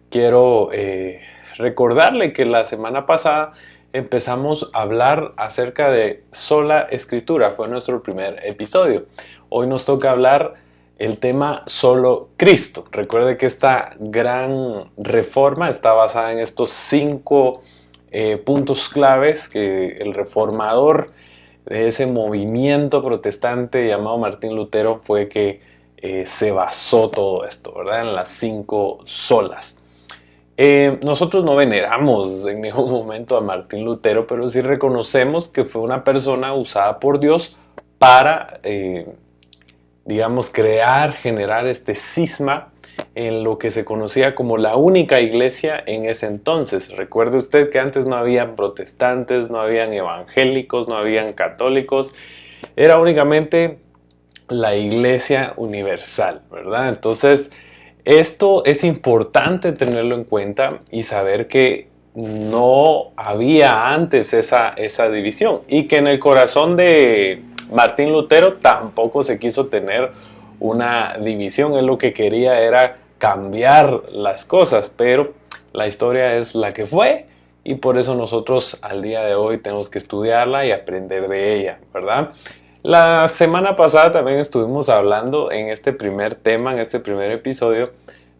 Quiero recordarle que la semana pasada empezamos a hablar acerca de sola escritura, fue nuestro primer episodio. Hoy nos toca hablar el tema solo Cristo. Recuerde que esta gran reforma está basada en estos 5 puntos claves que el reformador de ese movimiento protestante llamado Martín Lutero fue que se basó todo esto, ¿verdad? En las 5 solas. Nosotros no veneramos en ningún momento a Martín Lutero, pero sí reconocemos que fue una persona usada por Dios para, digamos, generar este cisma en lo que se conocía como la única iglesia en ese entonces. Recuerde usted que antes no habían protestantes, no habían evangélicos, no habían católicos, era únicamente la iglesia universal, ¿verdad? Entonces, esto es importante tenerlo en cuenta y saber que no había antes esa división y que en el corazón de Martín Lutero tampoco se quiso tener una división. Él lo que quería era cambiar las cosas, pero la historia es la que fue y por eso nosotros al día de hoy tenemos que estudiarla y aprender de ella, ¿verdad? La semana pasada también estuvimos hablando en este primer tema, en este primer episodio,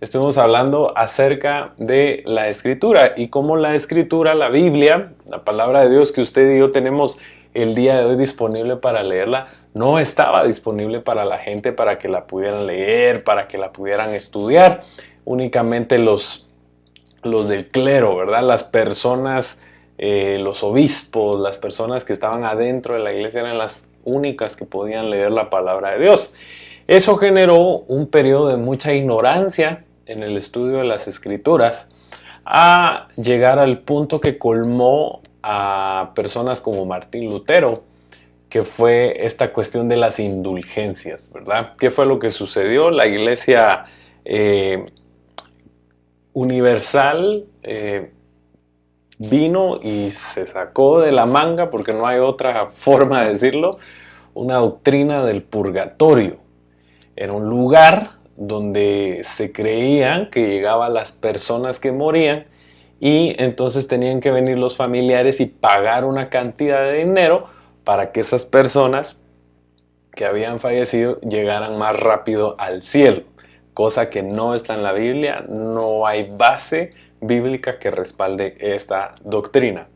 estuvimos hablando acerca de la escritura y cómo la escritura, la Biblia, la palabra de Dios que usted y yo tenemos el día de hoy disponible para leerla, no estaba disponible para la gente para que la pudieran leer, para que la pudieran estudiar. Únicamente los del clero, ¿verdad? Las personas, los obispos, las personas que estaban adentro de la iglesia eran las únicas que podían leer la palabra de Dios. Eso generó un periodo de mucha ignorancia en el estudio de las escrituras, a llegar al punto que colmó a personas como Martín Lutero, que fue esta cuestión de las indulgencias, ¿verdad? ¿Qué fue lo que sucedió? La iglesia universal vino y se sacó de la manga, porque no hay otra forma de decirlo, una doctrina del purgatorio. Era un lugar donde se creían que llegaban las personas que morían y entonces tenían que venir los familiares y pagar una cantidad de dinero para que esas personas que habían fallecido llegaran más rápido al cielo, cosa que no está en la Biblia. No hay base bíblica que respalde esta doctrina.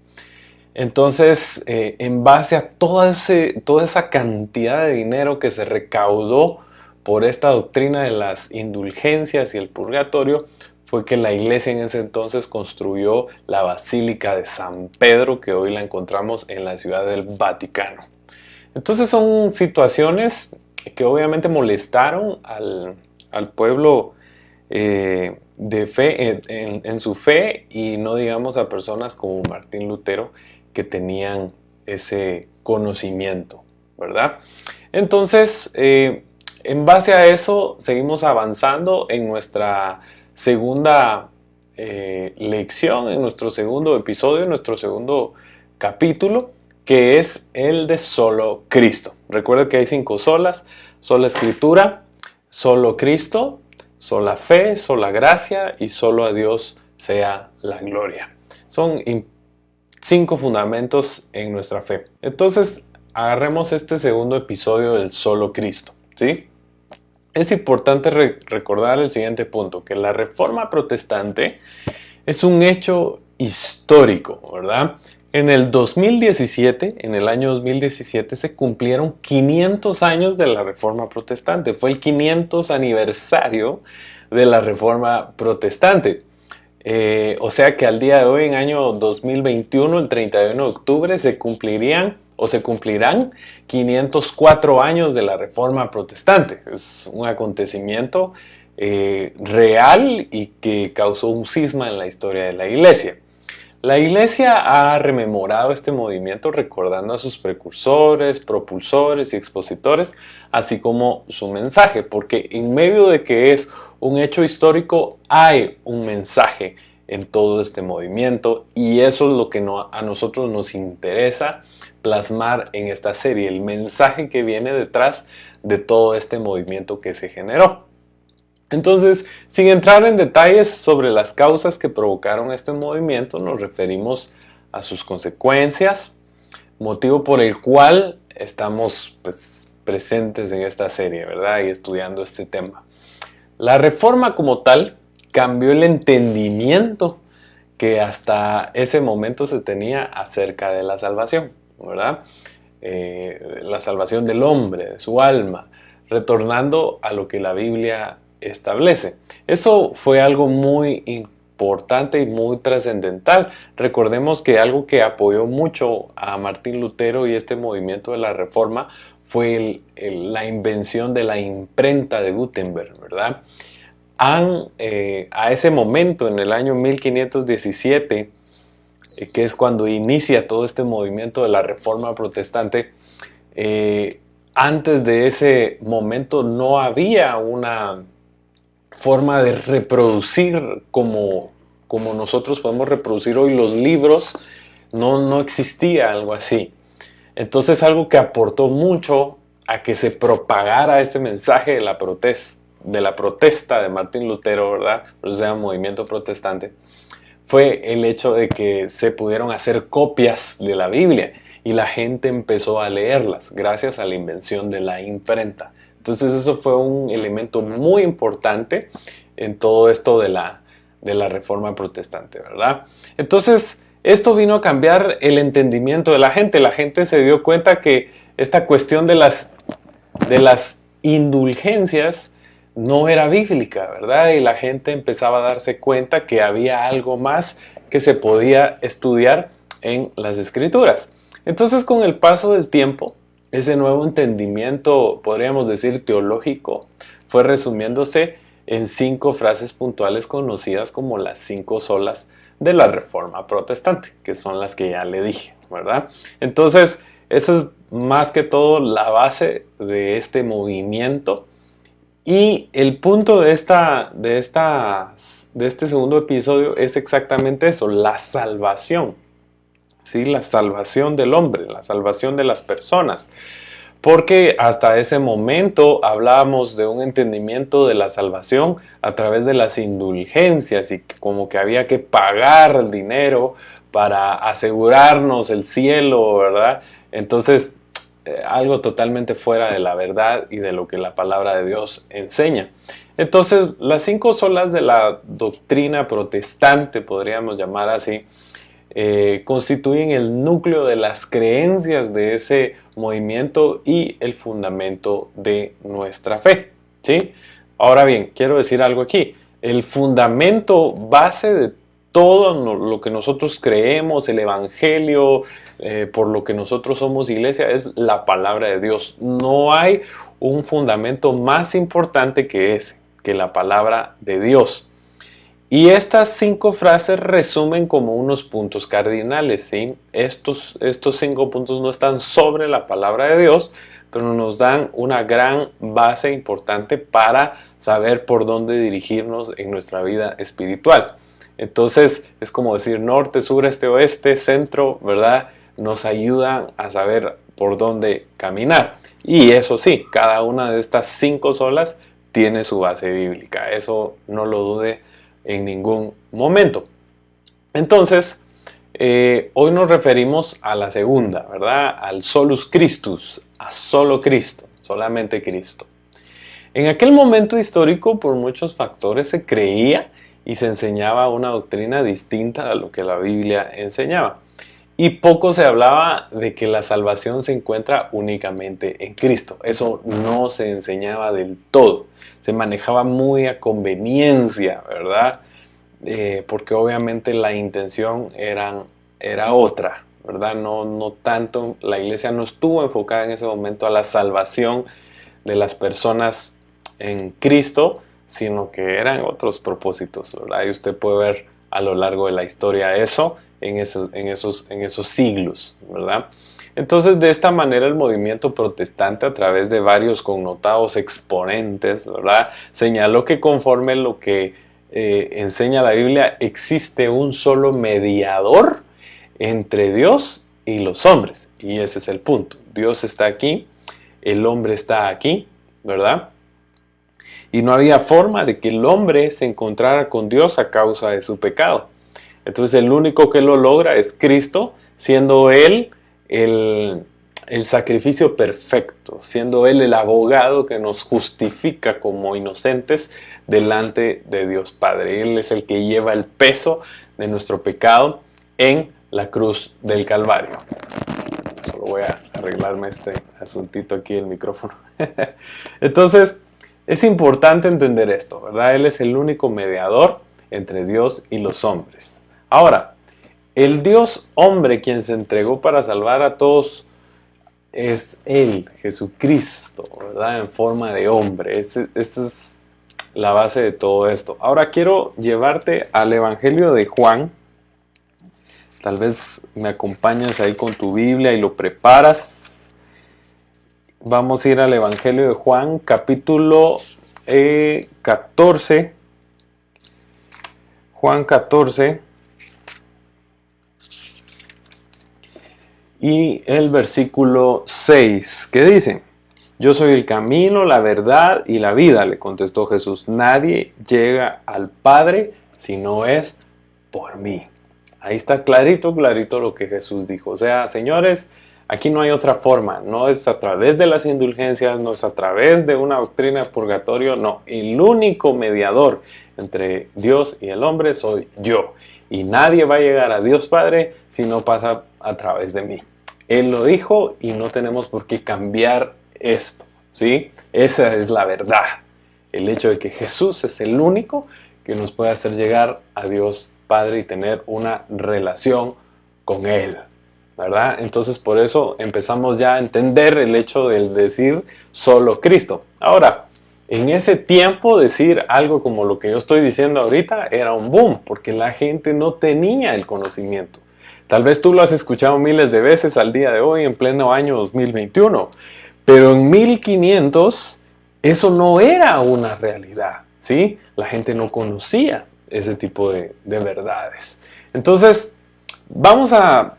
Entonces, en base a toda esa cantidad de dinero que se recaudó por esta doctrina de las indulgencias y el purgatorio, fue que la iglesia en ese entonces construyó la Basílica de San Pedro, que hoy la encontramos en la ciudad del Vaticano. Entonces son situaciones que obviamente molestaron al pueblo de fe, en su fe, y no digamos a personas como Martín Lutero, que tenían ese conocimiento, ¿verdad? Entonces, en base a eso, seguimos avanzando en nuestra segunda lección, en nuestro segundo episodio, en nuestro segundo capítulo, que es el de solo Cristo. Recuerda que hay 5 solas: sola escritura, solo Cristo, sola fe, sola gracia y solo a Dios sea la gloria. Son 5 fundamentos en nuestra fe. Entonces, agarremos este segundo episodio del solo Cristo, ¿sí? Es importante recordar el siguiente punto, que la Reforma Protestante es un hecho histórico, ¿verdad? En el 2017, en el año 2017, se cumplieron 500 años de la Reforma Protestante. Fue el 500 aniversario de la Reforma Protestante. O sea que al día de hoy, en año 2021, el 31 de octubre, se cumplirán 504 años de la Reforma Protestante. Es un acontecimiento real y que causó un cisma en la historia de la Iglesia. La Iglesia ha rememorado este movimiento recordando a sus precursores, propulsores y expositores, así como su mensaje, porque en medio de que es un hecho histórico, hay un mensaje en todo este movimiento, y eso es lo que a nosotros nos interesa plasmar en esta serie, el mensaje que viene detrás de todo este movimiento que se generó. Entonces, sin entrar en detalles sobre las causas que provocaron este movimiento, nos referimos a sus consecuencias, motivo por el cual estamos pues, presentes en esta serie, ¿verdad? Y estudiando este tema. La reforma como tal cambió el entendimiento que hasta ese momento se tenía acerca de la salvación, ¿verdad? La salvación del hombre, de su alma, retornando a lo que la Biblia establece. Eso fue algo muy importante y muy trascendental. Recordemos que algo que apoyó mucho a Martín Lutero y este movimiento de la Reforma fue la invención de la imprenta de Gutenberg, ¿verdad? A ese momento, en el año 1517, que es cuando inicia todo este movimiento de la Reforma Protestante, antes de ese momento no había una forma de reproducir como nosotros podemos reproducir hoy los libros, no existía algo así. Entonces algo que aportó mucho a que se propagara este mensaje de la protesta de Martín Lutero, ¿verdad? Por eso se llama movimiento protestante, fue el hecho de que se pudieron hacer copias de la Biblia y la gente empezó a leerlas gracias a la invención de la imprenta. Entonces eso fue un elemento muy importante en todo esto de la Reforma Protestante, ¿verdad? Entonces esto vino a cambiar el entendimiento de la gente. La gente se dio cuenta que esta cuestión de las indulgencias no era bíblica, ¿verdad? Y la gente empezaba a darse cuenta que había algo más que se podía estudiar en las Escrituras. Entonces, con el paso del tiempo, ese nuevo entendimiento, podríamos decir teológico, fue resumiéndose en 5 frases puntuales conocidas como las 5 solas de la Reforma Protestante, que son las que ya le dije, ¿verdad? Entonces, esa es más que todo la base de este movimiento. Y el punto de este segundo episodio es exactamente eso, la salvación. ¿Sí? La salvación del hombre, la salvación de las personas. Porque hasta ese momento hablábamos de un entendimiento de la salvación a través de las indulgencias y como que había que pagar el dinero para asegurarnos el cielo, ¿verdad? Entonces, algo totalmente fuera de la verdad y de lo que la palabra de Dios enseña. Entonces, las 5 solas de la doctrina protestante, podríamos llamar así, constituyen el núcleo de las creencias de ese movimiento y el fundamento de nuestra fe, ¿sí? Ahora bien, quiero decir algo aquí. El fundamento base de todo lo que nosotros creemos, el Evangelio, por lo que nosotros somos iglesia, es la palabra de Dios. No hay un fundamento más importante que ese, que la palabra de Dios. Y estas 5 frases resumen como unos puntos cardinales, ¿sí? Estos 5 puntos no están sobre la palabra de Dios, pero nos dan una gran base importante para saber por dónde dirigirnos en nuestra vida espiritual. Entonces es como decir norte, sur, este, oeste, centro, ¿verdad? Nos ayudan a saber por dónde caminar. Y eso sí, cada una de estas 5 solas tiene su base bíblica. Eso no lo dude en ningún momento. Entonces, hoy nos referimos a la segunda, ¿verdad? Al solus Christus, a solo Cristo, solamente Cristo. En aquel momento histórico, por muchos factores, se creía y se enseñaba una doctrina distinta a lo que la Biblia enseñaba. Y poco se hablaba de que la salvación se encuentra únicamente en Cristo. Eso no se enseñaba del todo. Se manejaba muy a conveniencia, ¿verdad? Porque obviamente la intención era otra, ¿verdad? No tanto, la iglesia no estuvo enfocada en ese momento a la salvación de las personas en Cristo, sino que eran otros propósitos, ¿verdad? Y usted puede ver a lo largo de la historia eso en esos siglos, ¿verdad? Entonces, de esta manera, el movimiento protestante, a través de varios connotados exponentes, ¿verdad?, señaló que conforme lo que enseña la Biblia, existe un solo mediador entre Dios y los hombres. Y ese es el punto. Dios está aquí, el hombre está aquí, ¿verdad? Y no había forma de que el hombre se encontrara con Dios a causa de su pecado. Entonces el único que lo logra es Cristo, siendo Él el sacrificio perfecto, siendo Él el abogado que nos justifica como inocentes delante de Dios Padre. Él es el que lleva el peso de nuestro pecado en la cruz del Calvario. Solo voy a arreglarme este asuntito aquí, el micrófono. Entonces, es importante entender esto, ¿verdad? Él es el único mediador entre Dios y los hombres. Ahora, el Dios hombre quien se entregó para salvar a todos es Él, Jesucristo, ¿verdad? En forma de hombre. Esa es la base de todo esto. Ahora quiero llevarte al Evangelio de Juan. Tal vez me acompañas ahí con tu Biblia y lo preparas. Vamos a ir al Evangelio de Juan, capítulo 14. Juan 14. Y el versículo 6, que dice: yo soy el camino, la verdad y la vida, le contestó Jesús. Nadie llega al Padre si no es por mí. Ahí está clarito, clarito lo que Jesús dijo. O sea, señores, aquí no hay otra forma. No es a través de las indulgencias, no es a través de una doctrina de purgatorio. No, el único mediador entre Dios y el hombre soy yo. Y nadie va a llegar a Dios Padre si no pasa a través de mí. Él lo dijo y no tenemos por qué cambiar esto, ¿sí? Esa es la verdad. El hecho de que Jesús es el único que nos puede hacer llegar a Dios Padre y tener una relación con Él, ¿verdad? Entonces por eso empezamos ya a entender el hecho de decir solo Cristo. Ahora, en ese tiempo decir algo como lo que yo estoy diciendo ahorita era un boom, porque la gente no tenía el conocimiento. Tal vez tú lo has escuchado miles de veces al día de hoy, en pleno año 2021, pero en 1500 eso no era una realidad, ¿sí? La gente no conocía ese tipo de verdades. Entonces, vamos a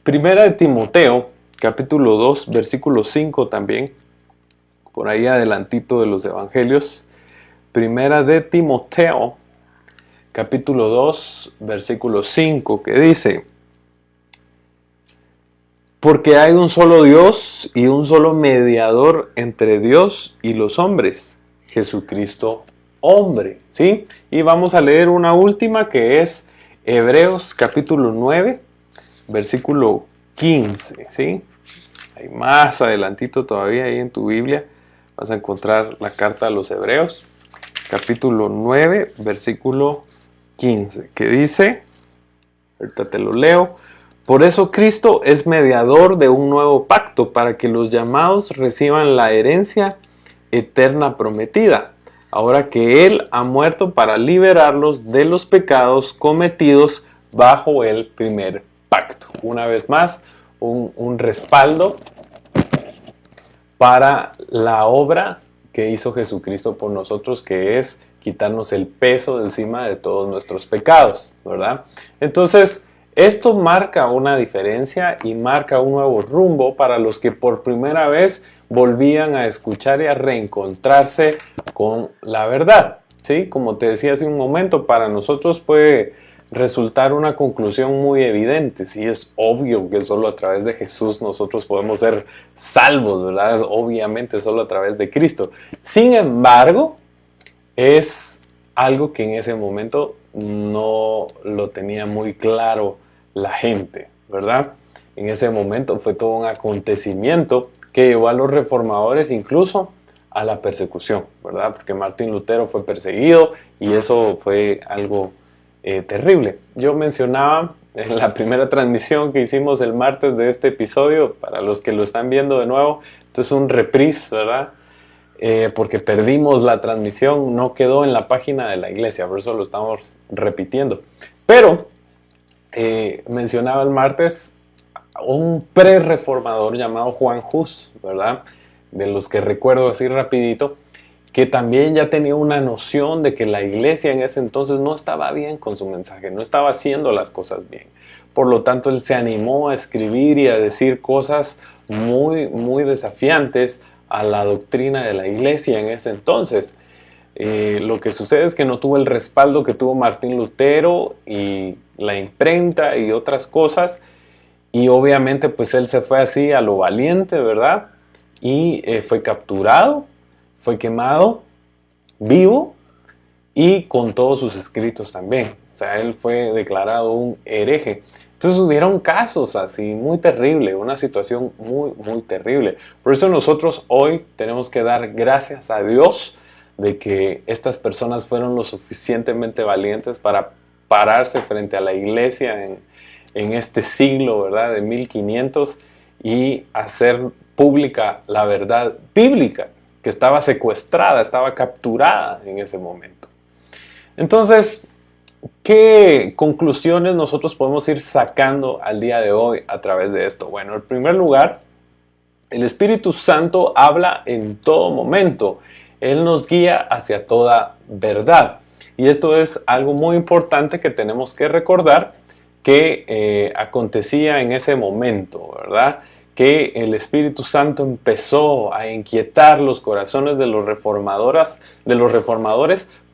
Primera de Timoteo, capítulo 2, versículo 5 también, por ahí adelantito de los evangelios. Primera de Timoteo, capítulo 2, versículo 5, que dice: porque hay un solo Dios y un solo mediador entre Dios y los hombres, Jesucristo hombre, ¿sí? Y vamos a leer una última que es Hebreos capítulo 9, versículo 15, ¿sí? Ahí más adelantito todavía ahí en tu Biblia vas a encontrar la carta a los Hebreos, capítulo 9, versículo 15, que dice, ahorita te lo leo: por eso Cristo es mediador de un nuevo pacto, para que los llamados reciban la herencia eterna prometida, ahora que Él ha muerto para liberarlos de los pecados cometidos bajo el primer pacto. Una vez más, un respaldo para la obra que hizo Jesucristo por nosotros, que es quitarnos el peso de encima de todos nuestros pecados, ¿verdad? Entonces, esto marca una diferencia y marca un nuevo rumbo para los que por primera vez volvían a escuchar y a reencontrarse con la verdad, ¿sí? Como te decía hace un momento, para nosotros puede resultar una conclusión muy evidente. Sí, es obvio que solo a través de Jesús nosotros podemos ser salvos, ¿verdad? Es obviamente solo a través de Cristo. Sin embargo, es algo que en ese momento no lo tenía muy claro la gente, ¿verdad? En ese momento fue todo un acontecimiento que llevó a los reformadores incluso a la persecución, ¿verdad? Porque Martín Lutero fue perseguido y eso fue algo terrible. Yo mencionaba en la primera transmisión que hicimos el martes de este episodio, para los que lo están viendo de nuevo, esto es un reprise, ¿verdad? Porque perdimos la transmisión, no quedó en la página de la iglesia, por eso lo estamos repitiendo. Pero mencionaba el martes un pre-reformador llamado Juan Hus, ¿verdad? De los que recuerdo así rapidito, que también ya tenía una noción de que la iglesia en ese entonces no estaba bien con su mensaje, no estaba haciendo las cosas bien. Por lo tanto, él se animó a escribir y a decir cosas muy, muy desafiantes a la doctrina de la iglesia en ese entonces. Lo que sucede es que no tuvo el respaldo que tuvo Martín Lutero y la imprenta y otras cosas, y obviamente pues él se fue así a lo valiente, ¿verdad? Y fue capturado, fue quemado vivo y con todos sus escritos también. O sea, él fue declarado un hereje. Entonces hubieron casos así muy terribles, una situación muy, muy terrible. Por eso nosotros hoy tenemos que dar gracias a Dios de que estas personas fueron lo suficientemente valientes para pararse frente a la iglesia en este siglo, ¿verdad? De 1500 y hacer pública la verdad bíblica que estaba secuestrada, estaba capturada en ese momento. Entonces, ¿qué conclusiones nosotros podemos ir sacando al día de hoy a través de esto? Bueno, en primer lugar, el Espíritu Santo habla en todo momento. Él nos guía hacia toda verdad. Y esto es algo muy importante que tenemos que recordar que acontecía en ese momento, ¿verdad? Que el Espíritu Santo empezó a inquietar los corazones de los reformadores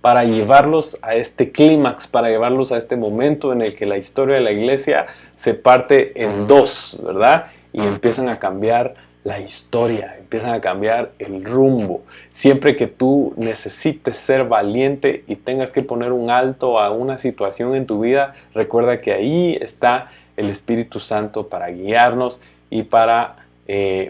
para llevarlos a este clímax, para llevarlos a este momento en el que la historia de la iglesia se parte en dos, ¿verdad? Y empiezan a cambiar la historia, empiezan a cambiar el rumbo. Siempre que tú necesites ser valiente y tengas que poner un alto a una situación en tu vida, recuerda que ahí está el Espíritu Santo para guiarnos y para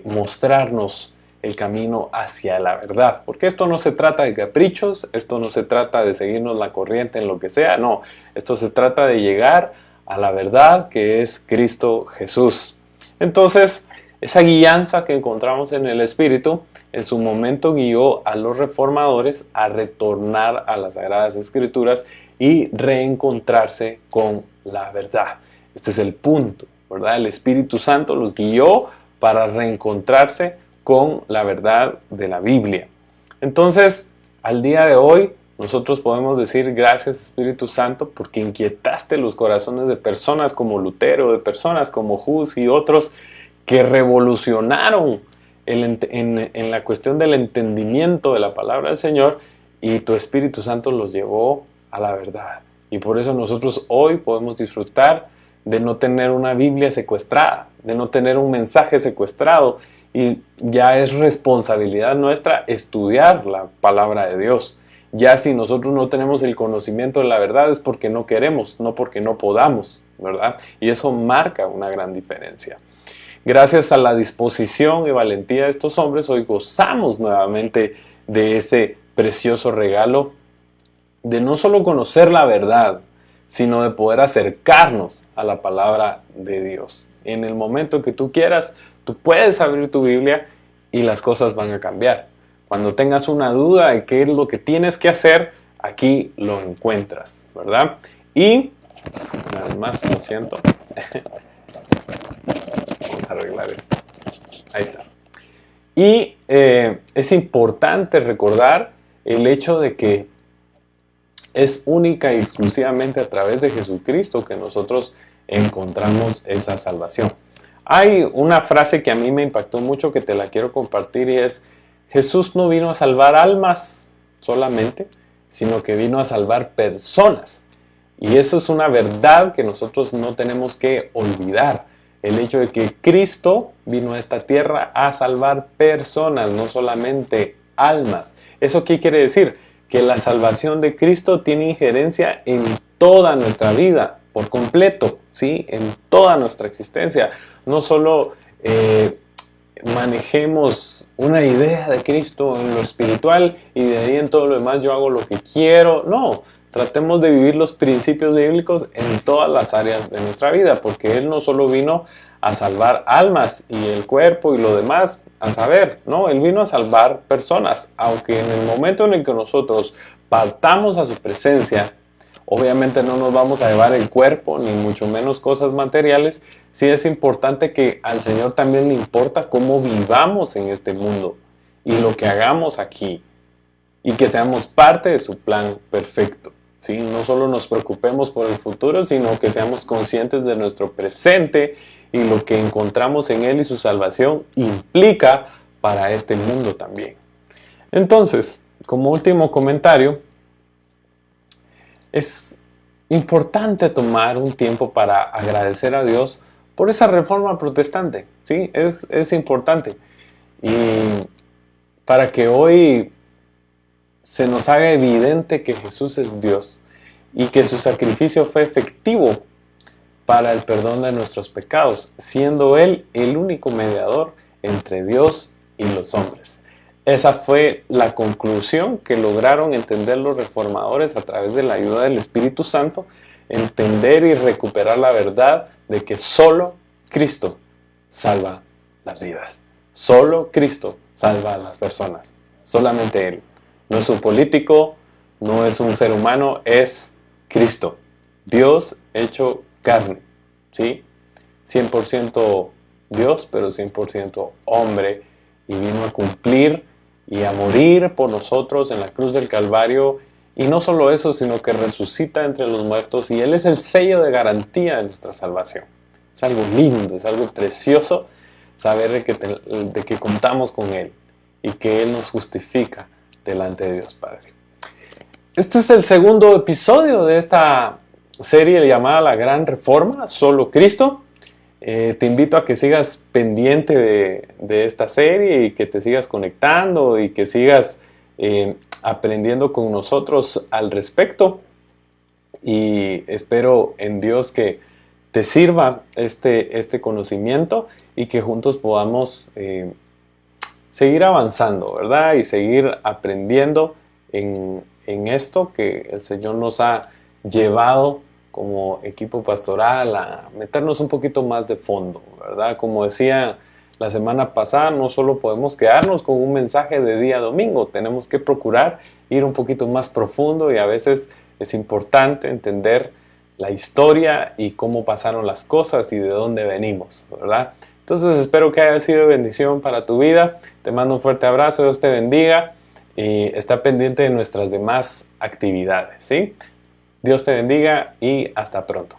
mostrarnos el camino hacia la verdad. Porque esto no se trata de caprichos, esto no se trata de seguirnos la corriente en lo que sea, no. Esto se trata de llegar a la verdad que es Cristo Jesús. Entonces, esa guianza que encontramos en el Espíritu, en su momento guió a los reformadores a retornar a las Sagradas Escrituras y reencontrarse con la verdad. Este es el punto, ¿verdad? El Espíritu Santo los guió para reencontrarse con la verdad de la Biblia. Entonces, al día de hoy, nosotros podemos decir gracias Espíritu Santo porque inquietaste los corazones de personas como Lutero, de personas como Hus y otros que revolucionaron en la cuestión del entendimiento de la palabra del Señor, y tu Espíritu Santo los llevó a la verdad. Y por eso nosotros hoy podemos disfrutar de no tener una Biblia secuestrada, de no tener un mensaje secuestrado, y ya es responsabilidad nuestra estudiar la palabra de Dios. Ya si nosotros no tenemos el conocimiento de la verdad es porque no queremos, no porque no podamos, ¿verdad? Y eso marca una gran diferencia. Gracias a la disposición y valentía de estos hombres, hoy gozamos nuevamente de ese precioso regalo de no solo conocer la verdad, sino de poder acercarnos a la palabra de Dios. En el momento que tú quieras, tú puedes abrir tu Biblia y las cosas van a cambiar. Cuando tengas una duda de qué es lo que tienes que hacer, aquí lo encuentras, ¿verdad? Y, una vez más, lo siento. Vamos a arreglar esto. Ahí está. Y es importante recordar el hecho de que es única y exclusivamente a través de Jesucristo que nosotros encontramos esa salvación. Hay una frase que a mí me impactó mucho que te la quiero compartir, y es: Jesús no vino a salvar almas solamente, sino que vino a salvar personas. Y eso es una verdad que nosotros no tenemos que olvidar. El hecho de que Cristo vino a esta tierra a salvar personas, no solamente almas. ¿Eso qué quiere decir? Que la salvación de Cristo tiene injerencia en toda nuestra vida, por completo, ¿sí? En toda nuestra existencia. No solo manejemos una idea de Cristo en lo espiritual y de ahí en todo lo demás yo hago lo que quiero. No, tratemos de vivir los principios bíblicos en todas las áreas de nuestra vida, porque Él no solo vino a salvar almas y el cuerpo y lo demás, a saber, no, Él vino a salvar personas, aunque en el momento en el que nosotros partamos a su presencia, obviamente no nos vamos a llevar el cuerpo, ni mucho menos cosas materiales. Sí es importante que al Señor también le importa cómo vivamos en este mundo y lo que hagamos aquí, y que seamos parte de su plan perfecto. ¿Sí? No solo nos preocupemos por el futuro, sino que seamos conscientes de nuestro presente y lo que encontramos en Él y su salvación implica para este mundo también. Entonces, como último comentario, es importante tomar un tiempo para agradecer a Dios por esa reforma protestante, ¿sí? Es importante. Y para que hoy se nos haga evidente que Jesús es Dios y que su sacrificio fue efectivo para el perdón de nuestros pecados, siendo Él el único mediador entre Dios y los hombres. Esa fue la conclusión que lograron entender los reformadores a través de la ayuda del Espíritu Santo, entender y recuperar la verdad de que solo Cristo salva las vidas. Solo Cristo salva a las personas. Solamente Él. No es un político, no es un ser humano, es Cristo. Dios hecho carne, ¿sí? 100% Dios, pero 100% hombre, y vino a cumplir y a morir por nosotros en la cruz del Calvario, y no solo eso, sino que resucita entre los muertos, y Él es el sello de garantía de nuestra salvación. Es algo lindo, es algo precioso saber de que contamos con Él, y que Él nos justifica delante de Dios Padre. Este es el segundo episodio de esta serie llamada La Gran Reforma, Solo Cristo. Te invito a que sigas pendiente de esta serie y que te sigas conectando y que sigas aprendiendo con nosotros al respecto. Y espero en Dios que te sirva este conocimiento y que juntos podamos seguir avanzando, ¿verdad? Y seguir aprendiendo en esto que el Señor nos ha llevado como equipo pastoral a meternos un poquito más de fondo, ¿verdad? Como decía la semana pasada, no solo podemos quedarnos con un mensaje de día domingo, tenemos que procurar ir un poquito más profundo, y a veces es importante entender la historia y cómo pasaron las cosas y de dónde venimos, ¿verdad? Entonces espero que haya sido de bendición para tu vida. Te mando un fuerte abrazo, Dios te bendiga, y está pendiente de nuestras demás actividades, ¿sí? Dios te bendiga y hasta pronto.